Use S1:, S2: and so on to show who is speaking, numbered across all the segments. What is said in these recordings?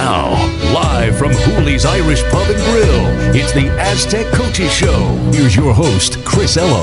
S1: Now, live from Hooley's Irish Pub and Grill, it's the Aztec Coaches Show. Here's your host, Chris Ello.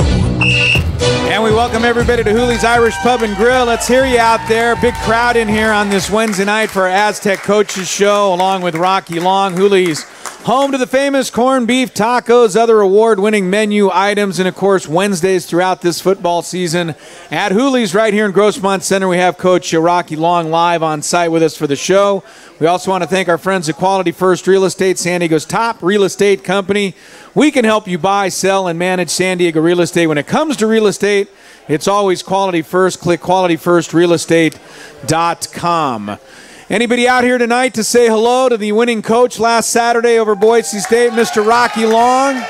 S2: And we welcome everybody to Hooley's Irish Pub and Grill. Let's hear you out there. Big crowd in here on this Wednesday night for our Aztec Coaches Show, along with Rocky Long. Hooley's home to the famous corned beef tacos, other award-winning menu items, and, of course, Wednesdays throughout this football season. At Hooley's right here in Grossmont Center, we have Coach Rocky Long live on site with us for the show. We also want to thank our friends at Quality First Real Estate, San Diego's top real estate company. We can help you buy, sell, and manage San Diego real estate. When it comes to real estate, it's always Quality First. Click qualityfirstrealestate.com. Anybody out here tonight to say hello to the winning coach last Saturday over Boise State, Mr. Rocky Long?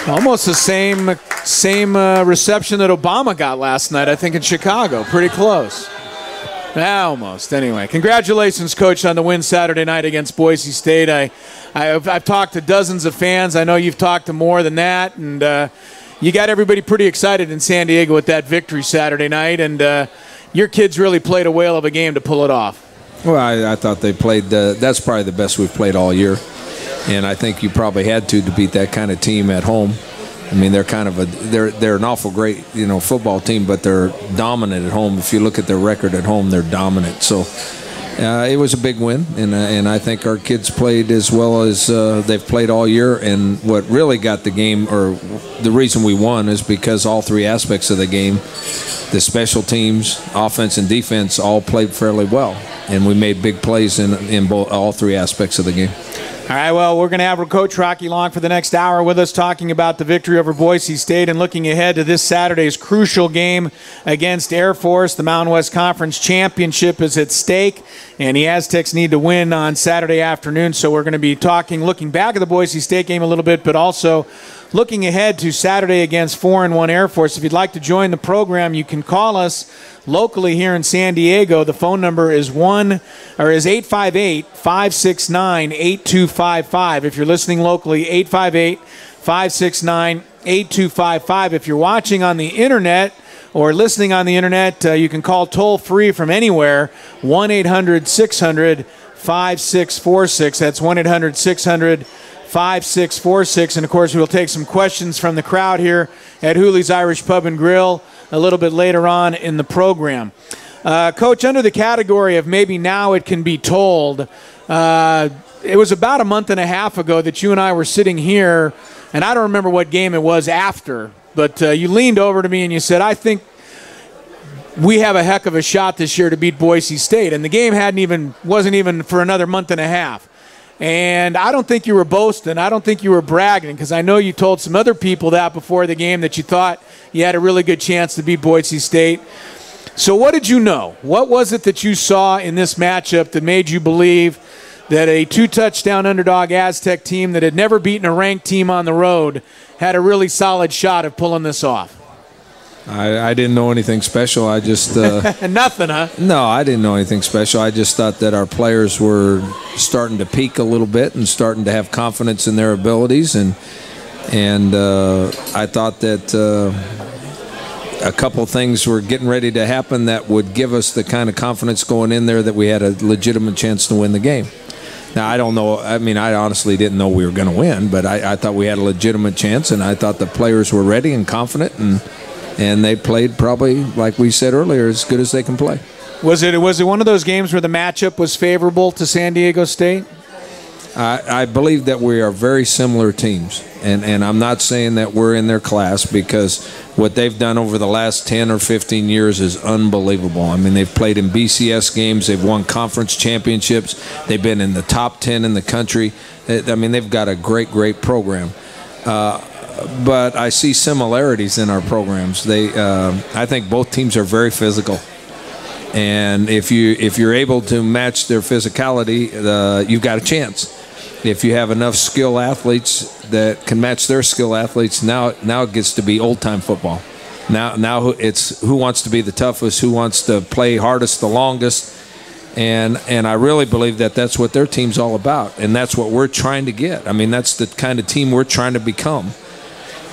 S2: Almost the same reception that Obama got last night, I think, in Chicago. Pretty close. Almost. Anyway, congratulations, Coach, on the win Saturday night against Boise State. I've talked to dozens of fans. I know you've talked to more than that, and you got everybody pretty excited in San Diego with that victory Saturday night, and your kids really played a whale of a game to pull it off.
S3: Well, I thought they played that's probably the best we've played all year, and I think you probably had to beat that kind of team at home. I mean, they're kind of they're an awful great football team, but they're dominant at home. If you look at their record at home, they're dominant. So it was a big win, and I think our kids played as well as they've played all year. And what really got the game, or the reason we won, is because all three aspects of the game, the special teams, offense, and defense, all played fairly well, and we made big plays in all three aspects of the game.
S2: All right, well, we're going to have Coach Rocky Long for the next hour with us talking about the victory over Boise State and looking ahead to this Saturday's crucial game against Air Force. The Mountain West Conference Championship is at stake, and the Aztecs need to win on Saturday afternoon. So we're going to be looking back at the Boise State game a little bit, but also looking ahead to Saturday against 4-1 Air Force. If you'd like to join the program, you can call us locally here in San Diego. The phone number is 858-569-8255. If you're listening locally, 858-569-8255. If you're watching on the internet or listening on the internet, you can call toll-free from anywhere, 1-800-600-5646. That's 1-800-600-5646. And, of course, we'll take some questions from the crowd here at Hooley's Irish Pub and Grill a little bit later on in the program. Coach, under the category of maybe now it can be told, it was about a month and a half ago that you and I were sitting here, and I don't remember what game it was after, but you leaned over to me and you said, I think we have a heck of a shot this year to beat Boise State. And the game wasn't even for another month and a half. And I don't think you were boasting. I don't think you were bragging, because I know you told some other people that before the game, that you thought you had a really good chance to beat Boise State. So what did you know? What was it that you saw in this matchup that made you believe that a 2-touchdown underdog Aztec team that had never beaten a ranked team on the road had a really solid shot of pulling this off?
S3: I didn't know anything special. I just
S2: nothing, huh?
S3: No, I didn't know anything special. I just thought that our players were starting to peak a little bit and starting to have confidence in their abilities, and I thought that a couple things were getting ready to happen that would give us the kind of confidence going in there that we had a legitimate chance to win the game. Now, I don't know. I mean, I honestly didn't know we were going to win, but I thought we had a legitimate chance, and I thought the players were ready and confident, and they played probably, like we said earlier, as good as they can play.
S2: Was it one of those games where the matchup was favorable to San Diego State?
S3: I believe that we are very similar teams, and I'm not saying that we're in their class, because what they've done over the last 10 or 15 years is unbelievable. I mean, they've played in BCS games, they've won conference championships, they've been in the top 10 in the country. I mean, they've got a great program. But I see similarities in our programs. I think both teams are very physical, and if you're able to match their physicality, you've got a chance. If you have enough skill athletes that can match their skill athletes, now it gets to be old-time football. Now it's who wants to be the toughest, who wants to play hardest the longest, and I really believe that that's what their team's all about, and that's what we're trying to get. I mean, that's the kind of team we're trying to become.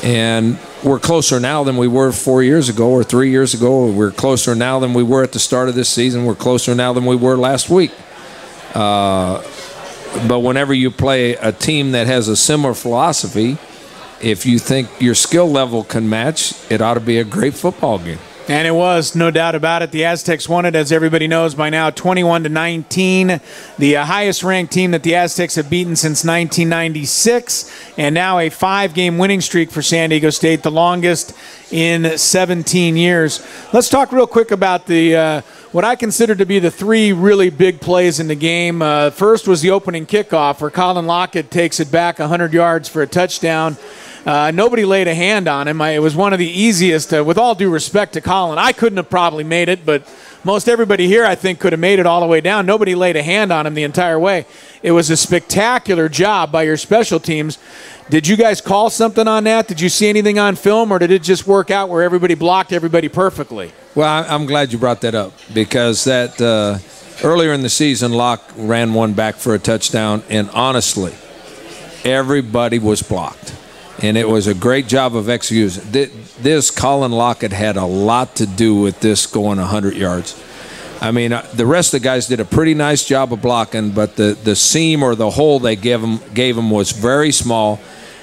S3: And we're closer now than we were 4 years ago or 3 years ago. We're closer now than we were at the start of this season. We're closer now than we were last week. But whenever you play a team that has a similar philosophy, if you think your skill level can match, it ought to be a great football game.
S2: And it was, no doubt about it. The Aztecs won it, as everybody knows by now, 21-19. The highest-ranked team that the Aztecs have beaten since 1996, and now a 5-game winning streak for San Diego State, the longest in 17 years. Let's talk real quick about the what I consider to be the 3 really big plays in the game. First was the opening kickoff, where Colin Lockett takes it back 100 yards for a touchdown. Nobody laid a hand on him. It was one of the easiest, with all due respect to Colin. I couldn't have probably made it, but most everybody here, I think, could have made it all the way down. Nobody laid a hand on him the entire way. It was a spectacular job by your special teams. Did you guys call something on that? Did you see anything on film, or did it just work out where everybody blocked everybody perfectly?
S3: Well, I'm glad you brought that up, because that earlier in the season, Locke ran one back for a touchdown, and honestly, everybody was blocked. And it was a great job of execution. This Colin Lockett had a lot to do with this going 100 yards. I mean, the rest of the guys did a pretty nice job of blocking, but the seam or the hole they gave him was very small.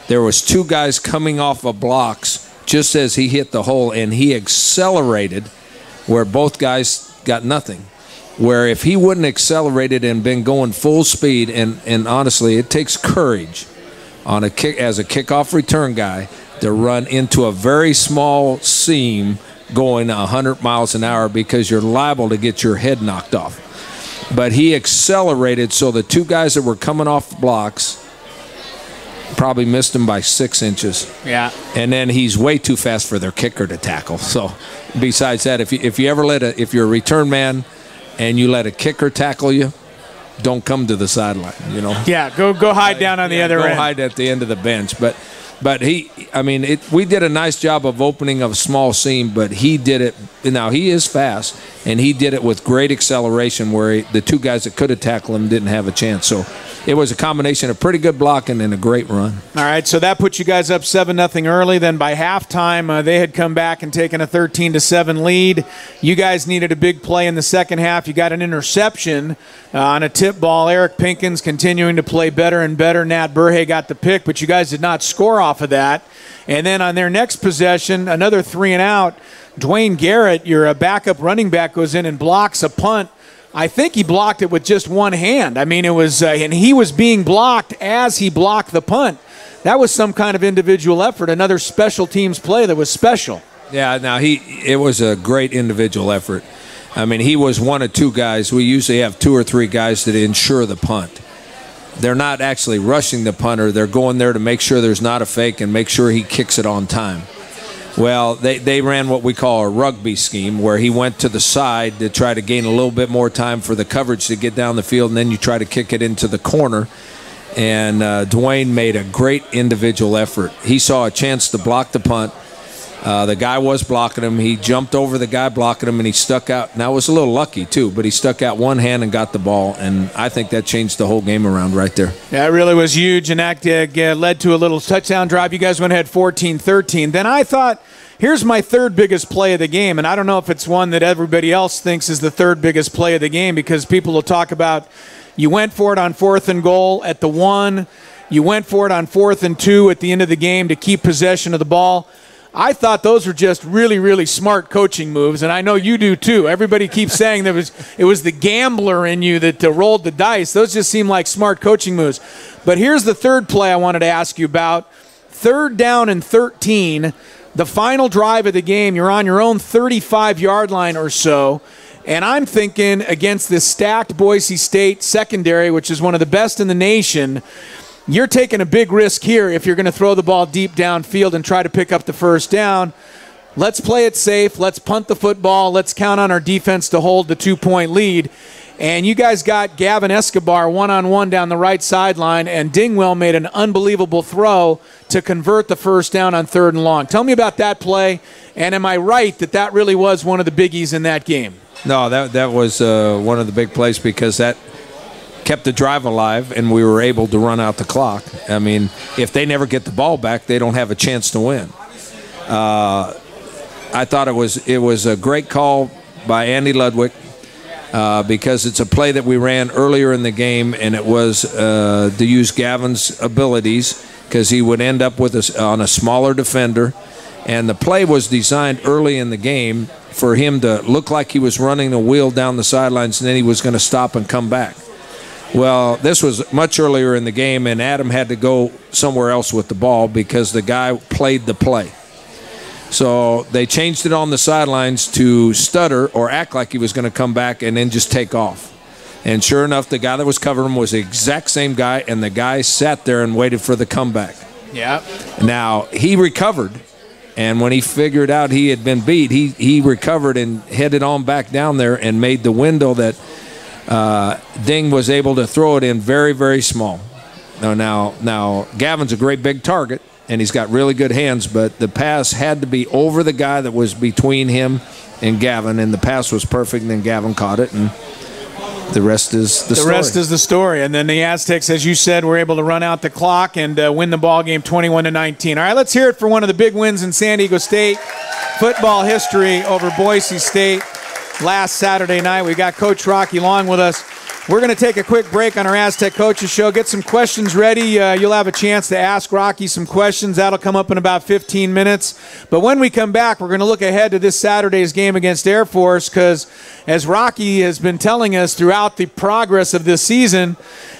S3: There was 2 guys coming off of blocks just as he hit the hole, and he accelerated where both guys got nothing. Where if he wouldn't accelerated and been going full speed, and honestly, it takes courage on a kick as a kickoff return guy to run into a very small seam going 100 miles an hour, because you're liable to get your head knocked off. But he accelerated, so the 2 guys that were coming off blocks probably missed him by 6 inches.
S2: Yeah.
S3: And then he's way too fast for their kicker to tackle. So besides that, if you ever if you're a return man and you let a kicker tackle you, don't come to the sideline, you know.
S2: Yeah, go hide down on the other end.
S3: Go hide at the end of the bench. But we did a nice job of opening a small seam, but he did it. Now, he is fast, and he did it with great acceleration where the 2 guys that could have tackled him didn't have a chance. So it was a combination of pretty good blocking and a great run.
S2: All right, so that put you guys up 7-0 early. Then by halftime, they had come back and taken a 13-7 lead. You guys needed a big play in the second half. You got an interception on a tip ball. Eric Pinkins continuing to play better and better. Nat Burhay got the pick, but you guys did not score off of that. And then on their next possession, another 3-and-out. Dwayne Garrett, your backup running back, goes in and blocks a punt. I think he blocked it with just one hand. I mean, it was, and he was being blocked as he blocked the punt. That was some kind of individual effort, another special teams play that was special.
S3: Yeah, now it was a great individual effort. I mean, he was one of 2 guys. We usually have 2 or 3 guys that ensure the punt. They're not actually rushing the punter. They're going there to make sure there's not a fake and make sure he kicks it on time. Well, they ran what we call a rugby scheme, where he went to the side to try to gain a little bit more time for the coverage to get down the field, and then you try to kick it into the corner. And Dwayne made a great individual effort. He saw a chance to block the punt. The guy was blocking him. He jumped over the guy blocking him, and he stuck out. Now, it was a little lucky, too, but he stuck out one hand and got the ball, and I think that changed the whole game around right there.
S2: Yeah, it really was huge, and that led to a little touchdown drive. You guys went ahead 14-13. Then I thought, here's my 3rd biggest play of the game, and I don't know if it's one that everybody else thinks is the 3rd biggest play of the game, because people will talk about you went for it on 4th and goal at the 1. You went for it on 4th and 2 at the end of the game to keep possession of the ball. I thought those were just really, really smart coaching moves, and I know you do too. Everybody keeps saying it was the gambler in you that rolled the dice. Those just seem like smart coaching moves. But here's the 3rd play I wanted to ask you about. 3rd down and 13, the final drive of the game. You're on your own 35-yard line or so, and I'm thinking against this stacked Boise State secondary, which is one of the best in the nation, you're taking a big risk here if you're going to throw the ball deep downfield and try to pick up the 1st down. Let's play it safe. Let's punt the football. Let's count on our defense to hold the 2-point lead. And you guys got Gavin Escobar one-on-one down the right sideline, and Dingwell made an unbelievable throw to convert the 1st down on 3rd and long. Tell me about that play, and am I right that really was one of the biggies in that game?
S3: No, that was one of the big plays, because that kept the drive alive, and we were able to run out the clock. I mean, if they never get the ball back, they don't have a chance to win. I thought it was a great call by Andy Ludwig because it's a play that we ran earlier in the game, and it was to use Gavin's abilities because he would end up with on a smaller defender. And the play was designed early in the game for him to look like he was running a wheel down the sidelines, and then he was going to stop and come back. Well, this was much earlier in the game, and Adam had to go somewhere else with the ball because the guy played the play. So they changed it on the sidelines to stutter or act like he was going to come back and then just take off. And sure enough, the guy that was covering him was the exact same guy, and the guy sat there and waited for the comeback.
S2: Yeah.
S3: Now, he recovered. And when he figured out he had been beat, he recovered and headed on back down there and made the window that Ding was able to throw it in very, very small. Now Gavin's a great big target, and he's got really good hands, but the pass had to be over the guy that was between him and Gavin, and the pass was perfect, and then Gavin caught it, and the rest is the story.
S2: The rest is the story. And then the Aztecs, as you said, were able to run out the clock and win the ball game 21-19. All right, let's hear it for one of the big wins in San Diego State football history over Boise State last Saturday night. We got Coach Rocky Long with us. We're going to take a quick break on our Aztec Coaches Show, get some questions ready. You'll have a chance to ask Rocky some questions. That'll come up in about 15 minutes. But when we come back, we're going to look ahead to this Saturday's game against Air Force because, as Rocky has been telling us throughout the progress of this season,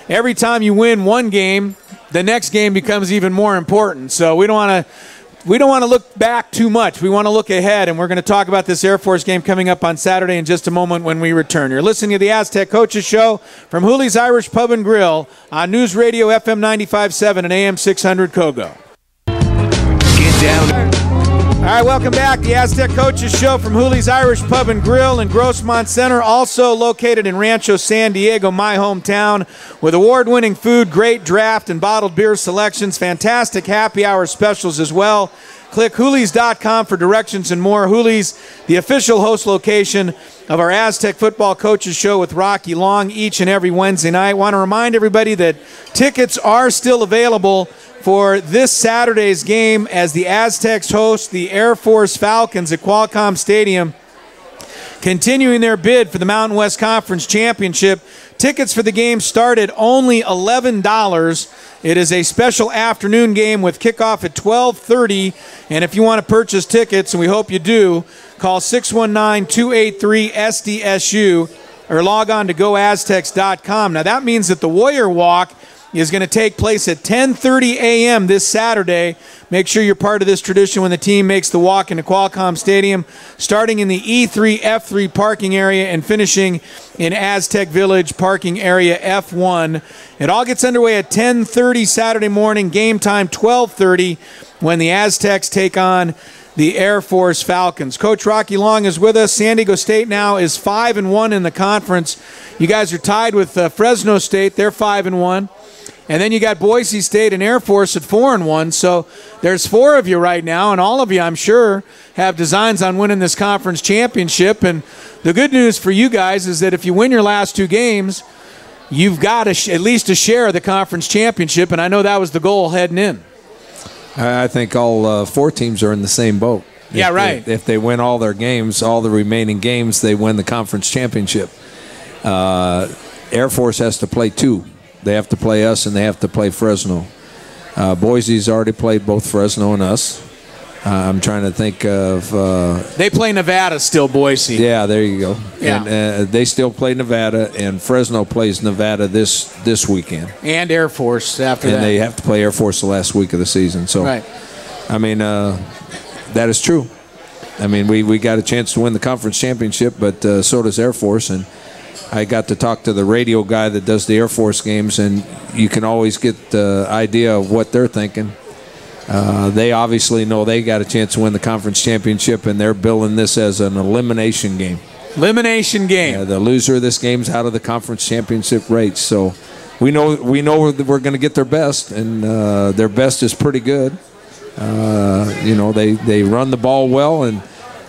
S2: every time you win one game, the next game becomes even more important. So we don't want to look back too much. We want to look ahead, and we're going to talk about this Air Force game coming up on Saturday in just a moment when we return. You're listening to the Aztec Coaches Show from Hooley's Irish Pub and Grill on News Radio FM 95.7 and AM 600 Kogo.
S1: Get down.
S2: All right, welcome back. The Aztec Coaches Show from Hooley's Irish Pub and Grill in Grossmont Center, also located in Rancho San Diego, my hometown, with award-winning food, great draft and bottled beer selections, fantastic happy hour specials as well. Click Hoolies.com for directions and more. Hoolies, the official host location of our Aztec Football Coaches Show with Rocky Long each and every Wednesday night. Want to remind everybody that tickets are still available for this Saturday's game as the Aztecs host the Air Force Falcons at Qualcomm Stadium, continuing their bid for the Mountain West Conference Championship. Tickets for the game start at only $11. It is a special afternoon game with kickoff at 12:30. And if you want to purchase tickets, and we hope you do, call 619-283-SDSU or log on to goaztecs.com. Now, that means that the Warrior Walk is going to take place at 10:30 a.m. this Saturday. Make sure you're part of this tradition when the team makes the walk into Qualcomm Stadium, starting in the E3, F3 parking area and finishing in Aztec Village parking area F1. It all gets underway at 10:30 Saturday morning, game time 12:30 when the Aztecs take on the Air Force Falcons. Coach Rocky Long is with us. San Diego State now is 5-1 in the conference. You guys are tied with Fresno State. They're 5-1. And then you got Boise State and Air Force at 4-1. So there's four of you right now, and all of you, I'm sure, have designs on winning this conference championship. And the good news for you guys is that if you win your last two games, you've got at least a share of the conference championship, and I know that was the goal heading in.
S3: I think all four teams are in the same boat.
S2: Yeah, right.
S3: If they win all their games, all the remaining games, they win the conference championship. Air Force has to play two. They have to play us, and they have to play Fresno. Boise's already played both Fresno and us. I'm trying to think of...
S2: they play Nevada still, Boise.
S3: Yeah, there you go.
S2: Yeah.
S3: And they still play Nevada, and Fresno plays Nevada this weekend.
S2: And Air Force after that.
S3: And they have to play Air Force the last week of the season. So,
S2: right.
S3: I mean, that is true. I mean, we got a chance to win the conference championship, but so does Air Force, and I got to talk to the radio guy that does the Air Force games, and you can always get the idea of what they're thinking. They obviously know they got a chance to win the conference championship, and they're billing this as an elimination game.
S2: Elimination game.
S3: Yeah, the loser of this game's out of the conference championship race. So we know that we're going to get their best, and their best is pretty good. They run the ball well, and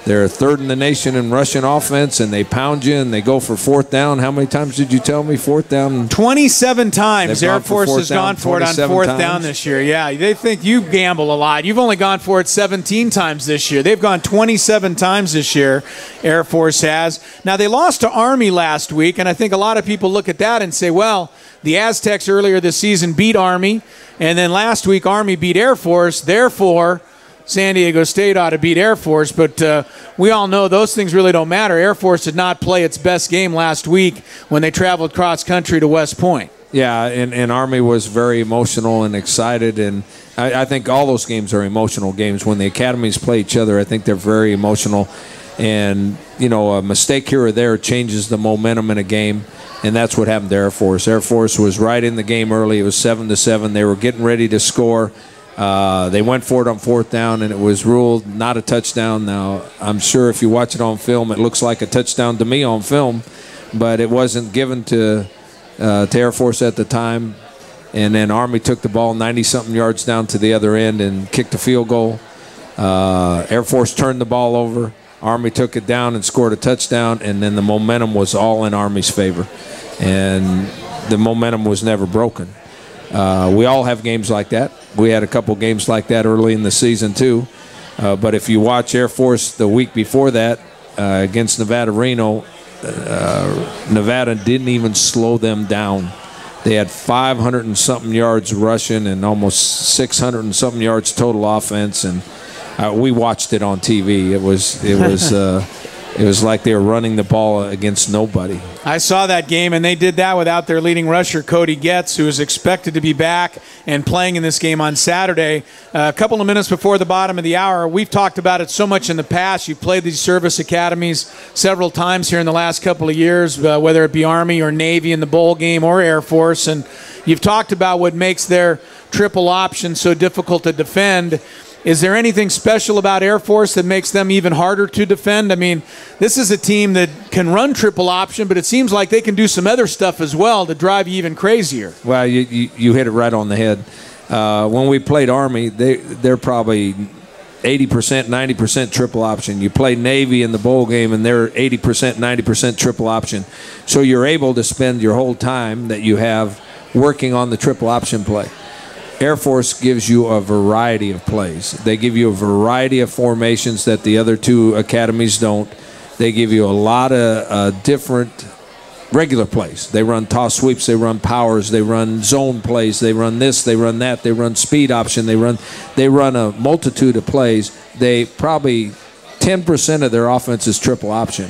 S3: They're third in the nation in rushing offense, and they pound you, and they go for fourth down. How many times did you tell me fourth down?
S2: 27 times. Air Force has gone for it on fourth down this year. Yeah, they think you gamble a lot. You've only gone for it 17 times this year. They've gone 27 times this year, Air Force has. Now, they lost to Army last week, and I think a lot of people look at that and say, well, the Aztecs earlier this season beat Army, and then last week Army beat Air Force. Therefore, San Diego State ought to beat Air Force, but we all know those things really don't matter. Air Force did not play its best game last week when they traveled cross country to West Point.
S3: Yeah, and Army was very emotional and excited, and I think all those games are emotional games. When the academies play each other, I think they're very emotional, and a mistake here or there changes the momentum in a game, and that's what happened to Air Force. Air Force was right in the game early. It was 7-7. They were getting ready to score. They went for it on fourth down, and it was ruled not a touchdown. Now, I'm sure if you watch it on film, it looks like a touchdown to me on film, but it wasn't given to Air Force at the time. And then Army took the ball 90-something yards down to the other end and kicked a field goal. Air Force turned the ball over. Army took it down and scored a touchdown, and then the momentum was all in Army's favor. And the momentum was never broken. We all have games like that. We had a couple games like that early in the season too. But if you watch Air Force the week before that against Nevada Reno, Nevada didn't even slow them down. They had 500 and something yards rushing and almost 600 and something yards total offense, and we watched it on TV. It was like they were running the ball against nobody.
S2: I saw that game, and they did that without their leading rusher, Cody Getz, who is expected to be back and playing in this game on Saturday. A couple of minutes before the bottom of the hour, we've talked about it so much in the past. You've played these service academies several times here in the last couple of years, whether it be Army or Navy in the bowl game or Air Force, and you've talked about what makes their triple option so difficult to defend. Is there anything special about Air Force that makes them even harder to defend? I mean, this is a team that can run triple option, but it seems like they can do some other stuff as well to drive you even crazier.
S3: Well, you hit it right on the head. When we played Army, they're probably 80%, 90% triple option. You play Navy in the bowl game, and they're 80%, 90% triple option. So you're able to spend your whole time that you have working on the triple option play. Air Force gives you a variety of plays. They give you a variety of formations that the other two academies don't. They give you a lot of different regular plays. They run toss sweeps, they run powers, they run zone plays, they run this, they run that, they run speed option, they run a multitude of plays. They probably 10% of their offense is triple option.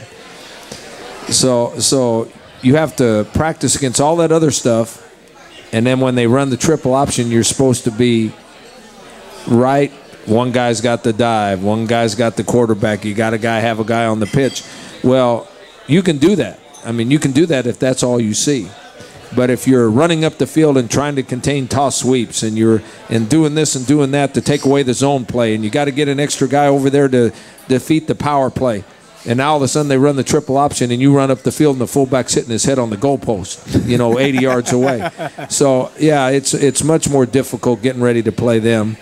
S3: So you have to practice against all that other stuff. And then when they run the triple option, you're supposed to be right. One guy's got the dive. One guy's got the quarterback. You got have a guy on the pitch. Well, you can do that. I mean, you can do that if that's all you see. But if you're running up the field and trying to contain toss sweeps and you're doing this and doing that to take away the zone play, and you got to get an extra guy over there to defeat the power play, and now all of a sudden they run the triple option and you run up the field and the fullback's hitting his head on the goalpost, 80 yards away. So, yeah, it's much more difficult getting ready to play them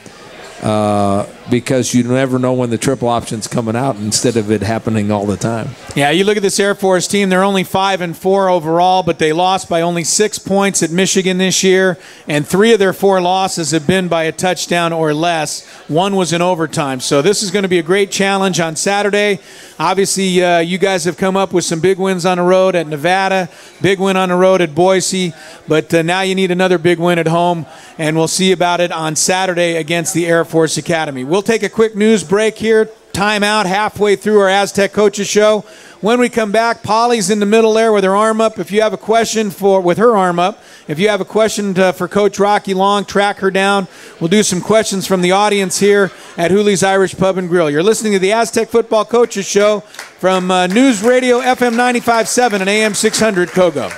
S3: because you never know when the triple option's coming out instead of it happening all the time.
S2: Yeah, you look at this Air Force team, they're only 5-4 overall, but they lost by only 6 points at Michigan this year, and 3 of their 4 losses have been by a touchdown or less. 1 was in overtime. So this is going to be a great challenge on Saturday. Obviously, you guys have come up with some big wins on the road at Nevada, big win on the road at Boise, but now you need another big win at home, and we'll see about it on Saturday against the Air Force Academy. We'll take a quick news break here, time out halfway through our Aztec Coaches Show. When we come back, Polly's in the middle there with her arm up. If you have a question with her arm up, if you have a question for Coach Rocky Long, track her down. We'll do some questions from the audience here at Hooley's Irish Pub and Grill. You're listening to the Aztec Football Coaches Show from News Radio FM 95.7 and AM 600 Kogo.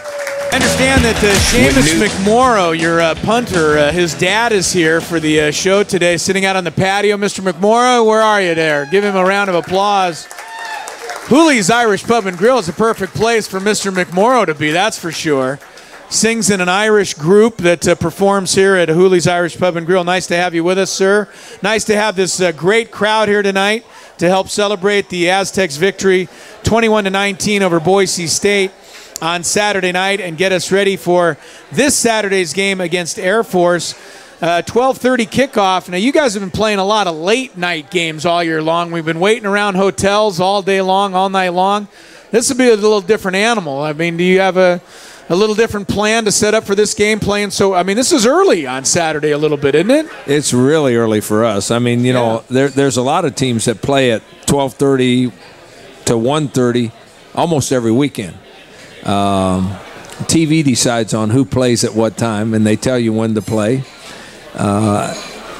S2: I understand that Seamus McMorrow, your punter, his dad is here for the show today, sitting out on the patio. Mr. McMorrow, where are you there? Give him a round of applause. Hooley's Irish Pub and Grill is a perfect place for Mr. McMorrow to be, that's for sure. sings in an Irish group that performs here at Hooley's Irish Pub and Grill. Nice to have you with us, sir. Nice to have this great crowd here tonight to help celebrate the Aztecs' victory 21-19 over Boise State on Saturday night and get us ready for this Saturday's game against Air Force. 12:30 kickoff. Now, you guys have been playing a lot of late-night games all year long. We've been waiting around hotels all day long, all night long. This will be a little different animal. I mean, do you have a little different plan to set up for this game playing? So, I mean, this is early on Saturday a little bit, isn't it?
S3: It's really early for us. I mean, you know, there's a lot of teams that play at 12:30 to 1:30 almost every weekend. TV decides on who plays at what time, and they tell you when to play.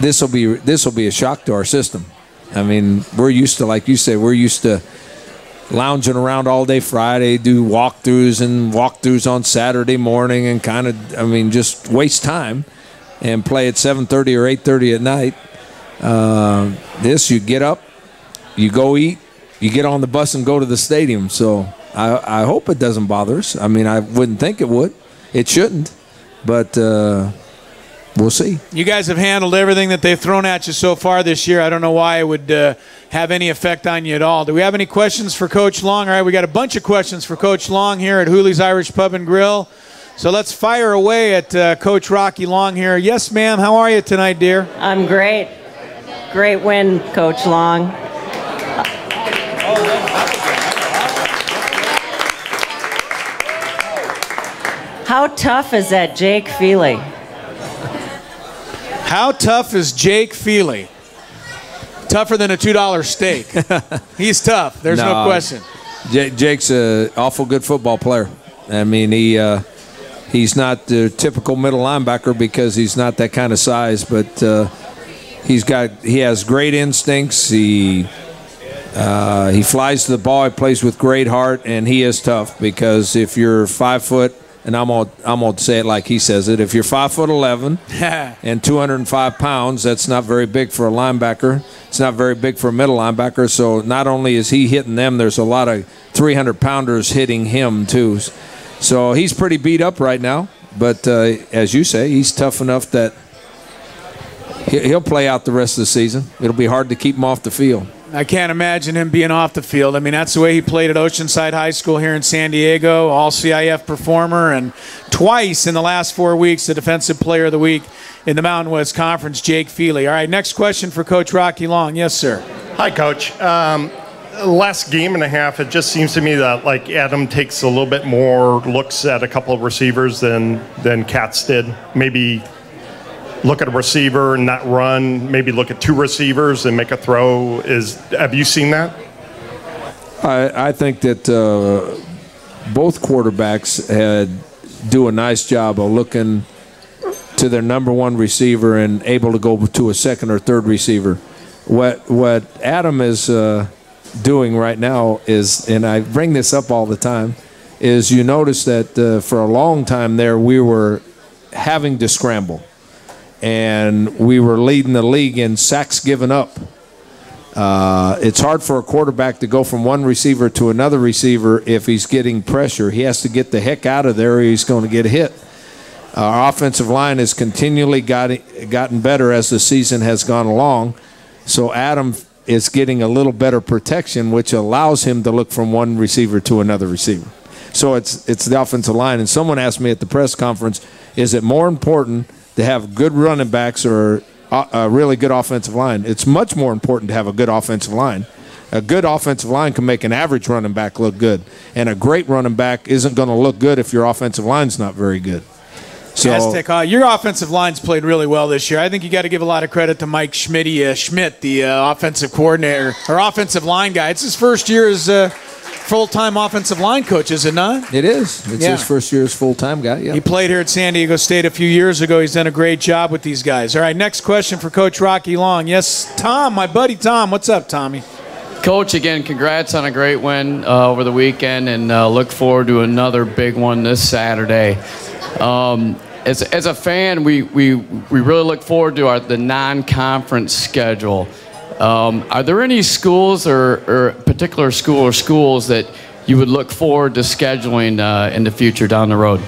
S3: This will be a shock to our system. I mean, we're used to, like you say, we're used to lounging around all day Friday, do walkthroughs on Saturday morning, and kind of, I mean, just waste time and play at 7:30 or 8:30 at night. You get up, you go eat, you get on the bus and go to the stadium. So I hope it doesn't bother us. I mean, I wouldn't think it would. It shouldn't, but we'll see.
S2: You guys have handled everything that they've thrown at you so far this year. I don't know why it would have any effect on you at all. Do we have any questions for Coach Long? All right, we got a bunch of questions for Coach Long here at Hooley's Irish Pub and Grill. So let's fire away at Coach Rocky Long here. Yes, ma'am. How are you tonight, dear?
S4: I'm great. Great win, Coach Long. How tough is that Jake Feely?
S2: How tough is Jake Feely? Tougher than a $2 steak. He's tough. There's no question.
S3: Jake's an awful good football player. I mean, he's not the typical middle linebacker because he's not that kind of size, but he has great instincts. He flies to the ball. He plays with great heart, and he is tough because if you're 5 foot, and I'm gonna say it like he says it. If you're 5'11" and 205 pounds, that's not very big for a linebacker. It's not very big for a middle linebacker. So not only is he hitting them, there's a lot of 300-pounders hitting him too. So he's pretty beat up right now. But as you say, he's tough enough that he'll play out the rest of the season. It'll be hard to keep him off the field.
S2: I can't imagine him being off the field. I mean, that's the way he played at Oceanside High School here in San Diego, all CIF performer, and twice in the last 4 weeks, the Defensive Player of the Week in the Mountain West Conference, Jake Feely. All right, next question for Coach Rocky Long. Yes, sir.
S5: Hi, Coach. Last game and a half, it just seems to me that, like, Adam takes a little bit more looks at a couple of receivers than Katz did. Maybe look at a receiver and not run, maybe look at two receivers and make a throw. Have you seen that?
S3: I think that both quarterbacks do a nice job of looking to their number one receiver and able to go to a second or third receiver. What Adam is doing right now is, and I bring this up all the time, is you notice that for a long time there we were having to scramble. And we were leading the league in sacks given up. It's hard for a quarterback to go from one receiver to another receiver if he's getting pressure. He has to get the heck out of there or he's going to get hit. Our offensive line has continually gotten better as the season has gone along. So Adam is getting a little better protection, which allows him to look from one receiver to another receiver. So it's the offensive line. And someone asked me at the press conference, is it more important to have good running backs or a really good offensive line? It's much more important to have a good offensive line. A good offensive line can make an average running back look good, and a great running back isn't going to look good if your offensive line's not very good. So
S2: Aztec, your offensive line's played really well this year. I think you got to give a lot of credit to Mike Schmidt, the offensive coordinator or offensive line guy. It's his first year as full-time offensive line coach, is it not?
S3: It is. It's his first year as full-time guy, yeah.
S2: He played here at San Diego State a few years ago. He's done a great job with these guys. All right, next question for Coach Rocky Long. Yes, Tom, my buddy Tom. What's up, Tommy?
S6: Coach, again, congrats on a great win over the weekend, and look forward to another big one this Saturday. As a fan, we really look forward to the non-conference schedule. Are there any schools or particular school or schools that you would look forward to scheduling in the future down the road?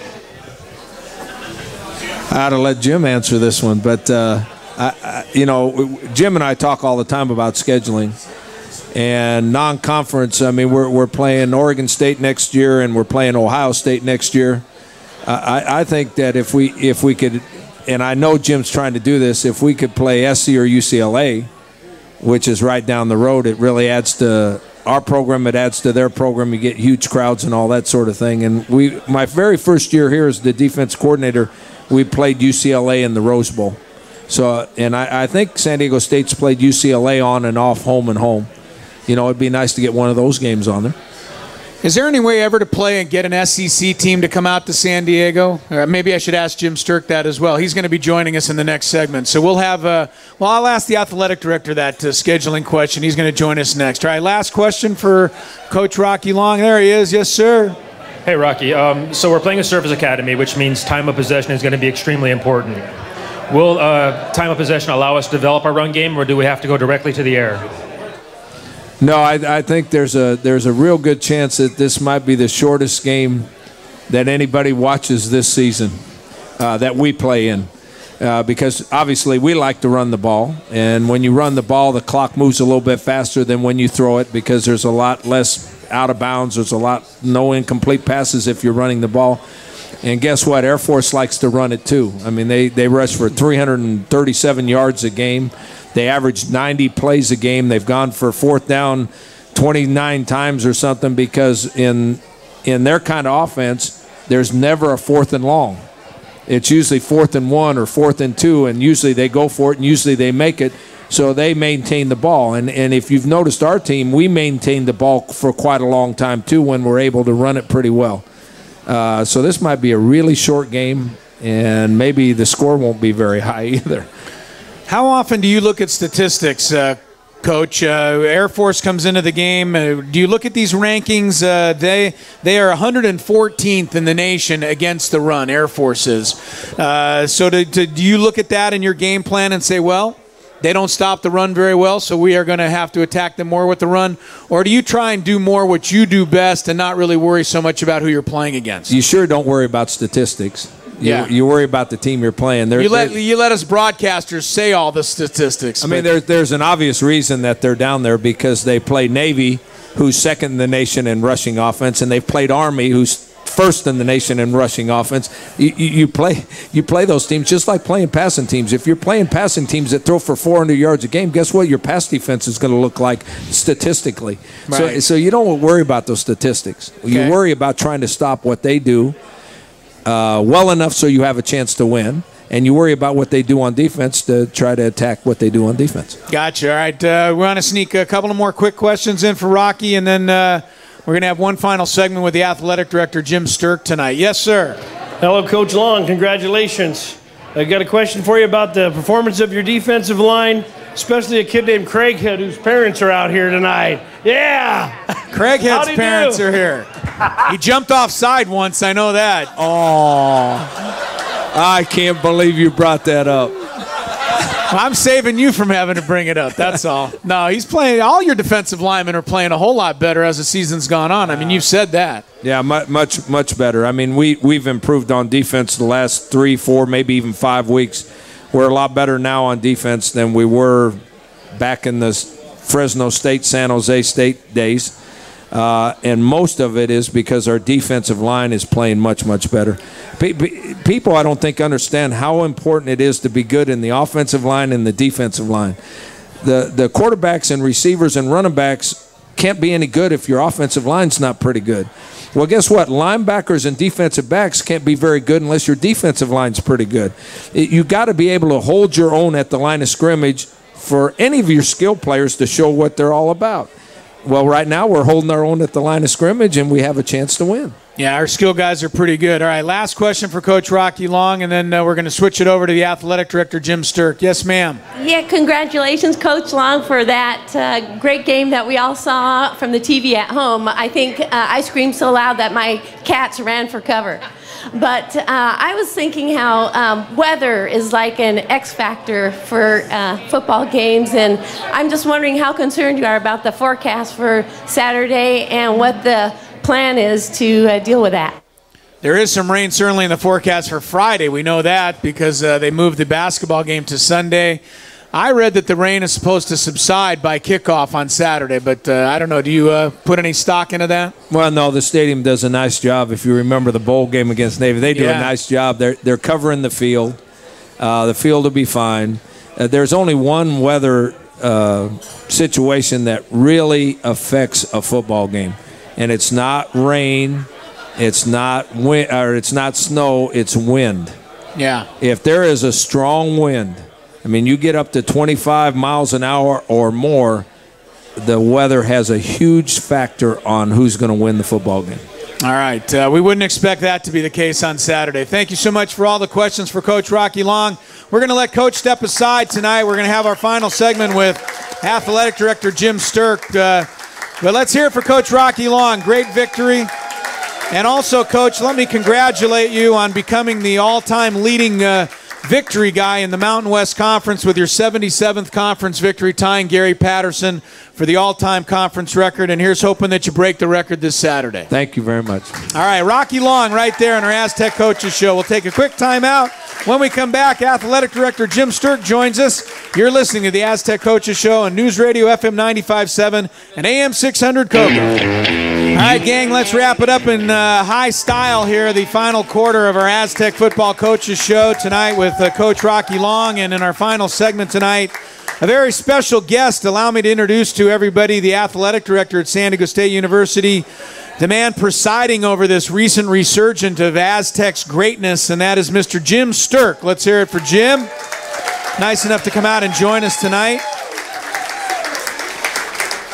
S3: I ought to let Jim answer this one, but you know, Jim and I talk all the time about scheduling and non-conference. I mean, we're playing Oregon State next year, and we're playing Ohio State next year. I think that if we could, and I know Jim's trying to do this, if we could play SC or UCLA, which is right down the road, it really adds to our program, it adds to their program. You get huge crowds and all that sort of thing. And my very first year here as the defense coordinator, we played UCLA in the Rose Bowl. So, and I think San Diego State's played UCLA on and off, home and home. You know, it'd be nice to get one of those games on there.
S2: Is there any way ever to play and get an SEC team to come out to San Diego? Or maybe I should ask Jim Sturk that as well. He's going to be joining us in the next segment. So we'll have, I'll ask the athletic director that scheduling question. He's going to join us next. All right, last question for Coach Rocky Long. There he is. Yes, sir.
S7: Hey, Rocky. So we're playing a Service Academy, which means time of possession is going to be extremely important. Will time of possession allow us to develop our run game, or do we have to go directly to the air?
S3: No, I think there's a real good chance that this might be the shortest game that anybody watches this season that we play in. Because obviously we like to run the ball, and when you run the ball, the clock moves a little bit faster than when you throw it, because there's a lot less out of bounds. There's no incomplete passes if you're running the ball. And guess what? Air Force likes to run it too. I mean, they rush for 337 yards a game. They average 90 plays a game. They've gone for fourth down 29 times or something, because in their kind of offense, there's never a fourth and long. It's usually 4th and 1 or 4th and 2, and usually they go for it, and usually they make it. So they maintain the ball. And if you've noticed our team, we maintain the ball for quite a long time too when we're able to run it pretty well. So this might be a really short game, and maybe the score won't be very high either.
S2: How often do you look at statistics, Coach? Air Force comes into the game. Do you look at these rankings? They are 114th in the nation against the run, Air Force is. So do you look at that in your game plan and say, well, they don't stop the run very well, so we are going to have to attack them more with the run? Or do you try and do more what you do best and not really worry so much about who you're playing against?
S3: You sure don't worry about statistics. You worry about the team you're playing. You
S2: let us broadcasters say all the statistics.
S3: I mean, there's an obvious reason that they're down there, because they play Navy, who's second in the nation in rushing offense, and they've played Army, who's first in the nation in rushing offense. You play those teams just like playing passing teams. If you're playing passing teams that throw for 400 yards a game, guess what your pass defense is going to look like statistically? Right. So you don't worry about those statistics. Okay. You worry about trying to stop what they do well enough so you have a chance to win, and you worry about what they do on defense to try to attack what they do on defense.
S2: Gotcha. All right, we want to sneak a couple of more quick questions in for Rocky, and then we're going to have one final segment with the athletic director, Jim Sturk, tonight. Yes, sir.
S8: Hello, Coach Long. Congratulations. I got a question for you about the performance of your defensive line, especially a kid named Craighead, whose parents are out here tonight. Yeah!
S2: Craighead's parents are here. He jumped offside once, I know that.
S3: Oh, I can't believe you brought that up.
S2: I'm saving you from having to bring it up, that's all. No, he's playing. All your defensive linemen are playing a whole lot better as the season's gone on. I mean, you've said that.
S3: Yeah, much better. I mean, we've improved on defense the last 3, 4, maybe even 5 weeks. We're a lot better now on defense than we were back in the Fresno State, San Jose State days. And most of it is because our defensive line is playing much better. People, I don't think, understand how important it is to be good in the offensive line and the defensive line. The quarterbacks and receivers and running backs can't be any good if your offensive line's not pretty good. Well, guess what? Linebackers and defensive backs can't be very good unless your defensive line's pretty good. You got to be able to hold your own at the line of scrimmage for any of your skill players to show what they're all about. Well, right now we're holding our own at the line of scrimmage, and we have a chance to win.
S2: Yeah, our skill guys are pretty good. All right, last question for Coach Rocky Long, and then we're going to switch it over to the athletic director, Jim Sturk. Yes, ma'am.
S4: Yeah, congratulations, Coach Long, for that great game that we all saw from the TV at home. I think I screamed so loud that my cats ran for cover. But I was thinking how weather is like an X factor for football games, and I'm just wondering how concerned you are about the forecast for Saturday and what the plan is to deal with that.
S2: There is some rain certainly in the forecast for Friday. We know that because they moved the basketball game to Sunday. I read that the rain is supposed to subside by kickoff on Saturday, but I don't know. Do you put any stock into that?
S3: Well, no, the stadium does a nice job. If you remember the bowl game against Navy, they do a nice job. They're covering the field. The field will be fine. There's only one weather situation that really affects a football game, and it's not rain, it's not wind, or it's not snow, it's wind.
S2: Yeah.
S3: If there is a strong wind, I mean, you get up to 25 miles an hour or more, the weather has a huge factor on who's going to win the football game.
S2: All right. We wouldn't expect that to be the case on Saturday. Thank you so much for all the questions for Coach Rocky Long. We're going to let Coach step aside tonight. We're going to have our final segment with Athletic Director Jim Sturk. But let's hear it for Coach Rocky Long. Great victory. And also, Coach, let me congratulate you on becoming the all-time leading victory guy in the Mountain West Conference with your 77th conference victory, tying Gary Patterson for the all-time conference record. And here's hoping that you break the record this Saturday.
S3: Thank you very much.
S2: All right, Rocky Long right there on our Aztec Coaches Show. We'll take a quick timeout. When we come back, Athletic Director Jim Sturk joins us. You're listening to the Aztec Coaches Show on News Radio FM 95.7 and AM 600 Cocoa. All right, gang, let's wrap it up in high style here, the final quarter of our Aztec Football Coaches Show tonight with Coach Rocky Long. And in our final segment tonight, a very special guest. Allow me to introduce to everybody the Athletic Director at San Diego State University, the man presiding over this recent resurgence of Aztecs greatness, and that is Mr. Jim Sturk. Let's hear it for Jim. Nice enough to come out and join us tonight.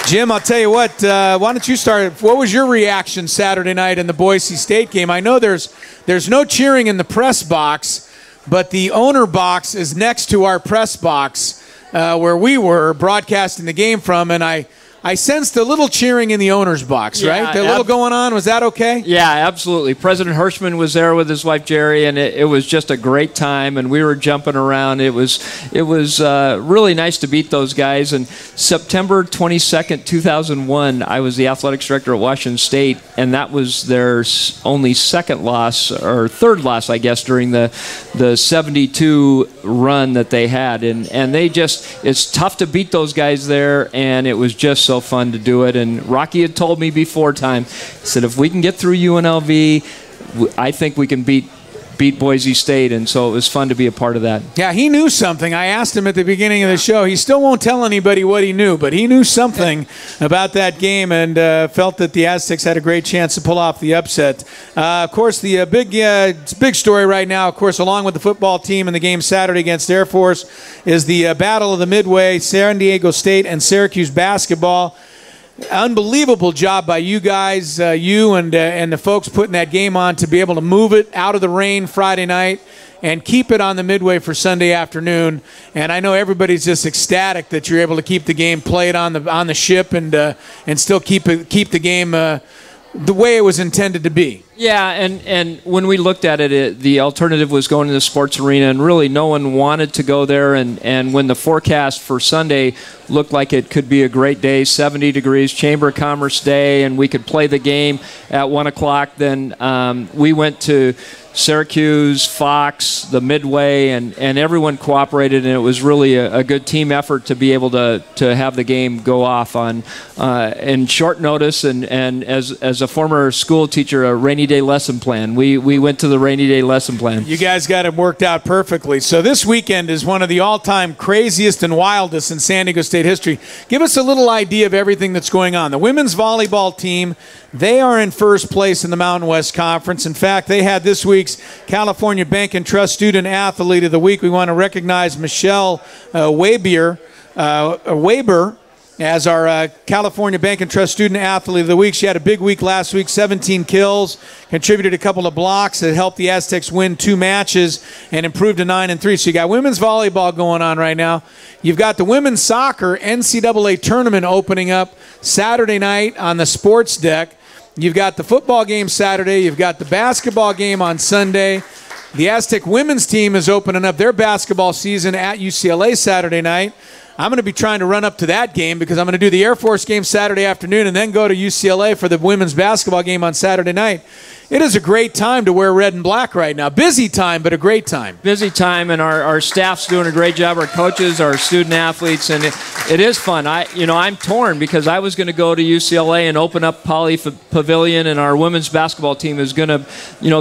S2: Jim, I'll tell you what, why don't you start? What was your reaction Saturday night in the Boise State game? I know there's no cheering in the press box, but the owner box is next to our press box where we were broadcasting the game from, and I sensed a little cheering in the owner's box, right? A little going on. Was that okay?
S9: Yeah, absolutely. President Hirschman was there with his wife Jerry, and it was just a great time, and we were jumping around. It was really nice to beat those guys. And September 22nd, 2001, I was the athletics director at Washington State, and that was their only second loss, or third loss, I guess, during the 72 run that they had. And it's tough to beat those guys there, and it was just so fun to do it. And Rocky had told me before time, he said, if we can get through UNLV, I think we can beat Boise State. And so it was fun to be a part of that.
S2: Yeah, he knew something. I asked him at the beginning of the show. He still won't tell anybody what he knew, but he knew something about that game and felt that the Aztecs had a great chance to pull off the upset. Of course, the big story right now, of course, along with the football team in the game Saturday against Air Force, is the Battle of the Midway, San Diego State and Syracuse basketball. Unbelievable job by you guys, you and the folks putting that game on to be able to move it out of the rain Friday night and keep it on the Midway for Sunday afternoon. And I know everybody's just ecstatic that you're able to keep the game played on the ship and still keep the game the way it was intended to be.
S9: Yeah, and when we looked at it, the alternative was going to the sports arena, and really no one wanted to go there. And when the forecast for Sunday looked like it could be a great day, 70 degrees, Chamber of Commerce Day, and we could play the game at 1 o'clock, then we went to Syracuse, Fox, the Midway, and everyone cooperated, and it was really a good team effort to be able to have the game go off on in short notice. And as a former school teacher, a rainy day lesson plan. We went to the rainy day lesson plan.
S2: You guys got it worked out perfectly. So this weekend is one of the all-time craziest and wildest in San Diego State history. Give us a little idea of everything that's going on. The women's volleyball team, they are in first place in the Mountain West Conference. In fact, they had this week's California Bank and Trust Student Athlete of the Week. We want to recognize Michelle Weber as our California Bank and Trust Student Athlete of the Week. She had a big week last week, 17 kills, contributed a couple of blocks that helped the Aztecs win 2 matches and improved to 9-3. So you got women's volleyball going on right now. You've got the women's soccer NCAA tournament opening up Saturday night on the sports deck. You've got the football game Saturday. You've got the basketball game on Sunday. The Aztec women's team is opening up their basketball season at UCLA Saturday night. I'm going to be trying to run up to that game because I'm going to do the Air Force game Saturday afternoon and then go to UCLA for the women's basketball game on Saturday night. It is a great time to wear red and black right now. Busy time, but a great time.
S9: Busy time, and our staff's doing a great job. Our coaches, our student athletes, and it is fun. I'm torn because I was going to go to UCLA and open up Poly Pavilion, and our women's basketball team is going to,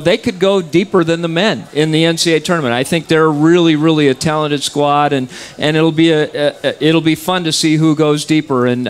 S9: they could go deeper than the men in the NCAA tournament. I think they're really, really a talented squad, and it'll be fun to see who goes deeper. And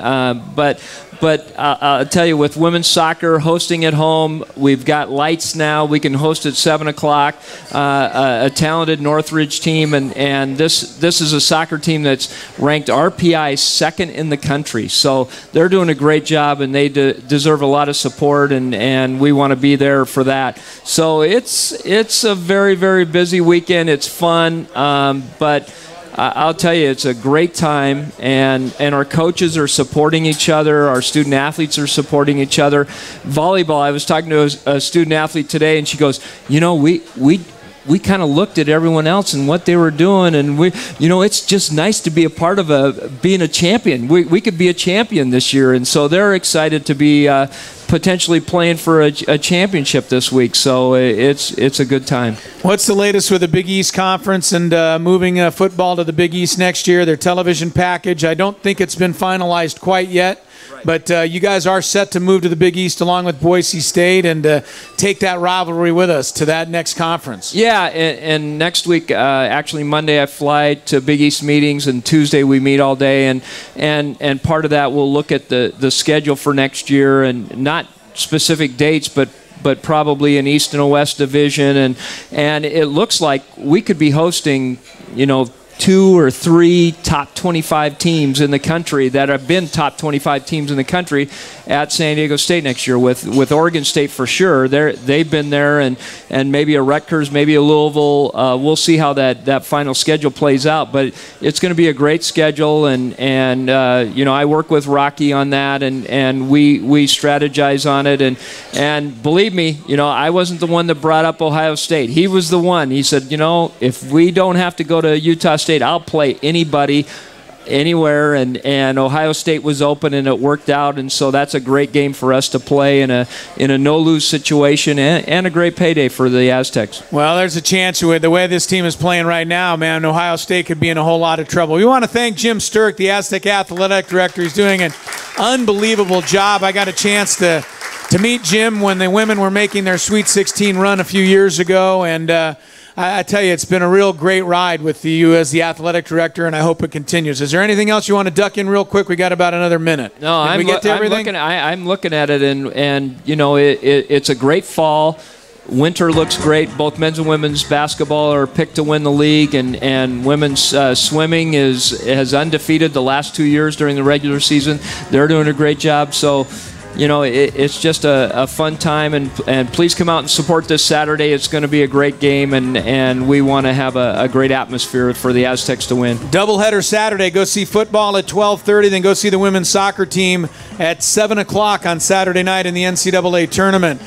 S9: But I'll tell you, with women's soccer hosting at home, we've got lights now. We can host at 7 o'clock. A talented Northridge team, and this is a soccer team that's ranked RPI second in the country. So they're doing a great job, and they deserve a lot of support, and we want to be there for that. So it's a very, very busy weekend. It's fun, but I'll tell you, it's a great time, and our coaches are supporting each other. Our student athletes are supporting each other. Volleyball, I was talking to a student athlete today, and she goes, we kind of looked at everyone else and what they were doing, and it's just nice to be a part of being a champion. We could be a champion this year, and so they're excited to be potentially playing for a championship this week. So it's a good time.
S2: What's the latest with the Big East Conference and moving football to the Big East next year? Their television package, I don't think it's been finalized quite yet. But you guys are set to move to the Big East along with Boise State and take that rivalry with us to that next conference.
S9: Yeah, and next week, actually Monday, I fly to Big East meetings, and Tuesday we meet all day. And part of that, we'll look at the schedule for next year, and not specific dates, but probably an East and a West division. And it looks like we could be hosting, 2 or 3 top 25 teams in the country that have been top 25 teams in the country at San Diego State next year. With Oregon State for sure, they've been there, and maybe a Rutgers, maybe a Louisville. We'll see how that final schedule plays out, but it's going to be a great schedule, and I work with Rocky on that, and we strategize on it, and believe me, I wasn't the one that brought up Ohio State. He was the one. He said, if we don't have to go to Utah State, I'll play anybody, anywhere, and Ohio State was open, and it worked out, and so that's a great game for us to play in a no-lose situation, and a great payday for the Aztecs.
S2: Well, there's a chance with the way this team is playing right now, man, Ohio State could be in a whole lot of trouble. We want to thank Jim Sturck, the Aztec Athletic Director. He's doing an unbelievable job. I got a chance to meet Jim when the women were making their Sweet 16 run a few years ago, and I tell you, it's been a real great ride with you as the athletic director, and I hope it continues. Is there anything else you want to duck in real quick? We got about another minute.
S9: No, I'm looking at it, and it's a great fall. Winter looks great. Both men's and women's basketball are picked to win the league, and women's swimming has undefeated the last 2 years during the regular season. They're doing a great job. So, it's just a fun time, and please come out and support this Saturday. It's going to be a great game, and we want to have a great atmosphere for the Aztecs to win.
S2: Doubleheader Saturday. Go see football at 12:30, then go see the women's soccer team at 7 o'clock on Saturday night in the NCAA tournament.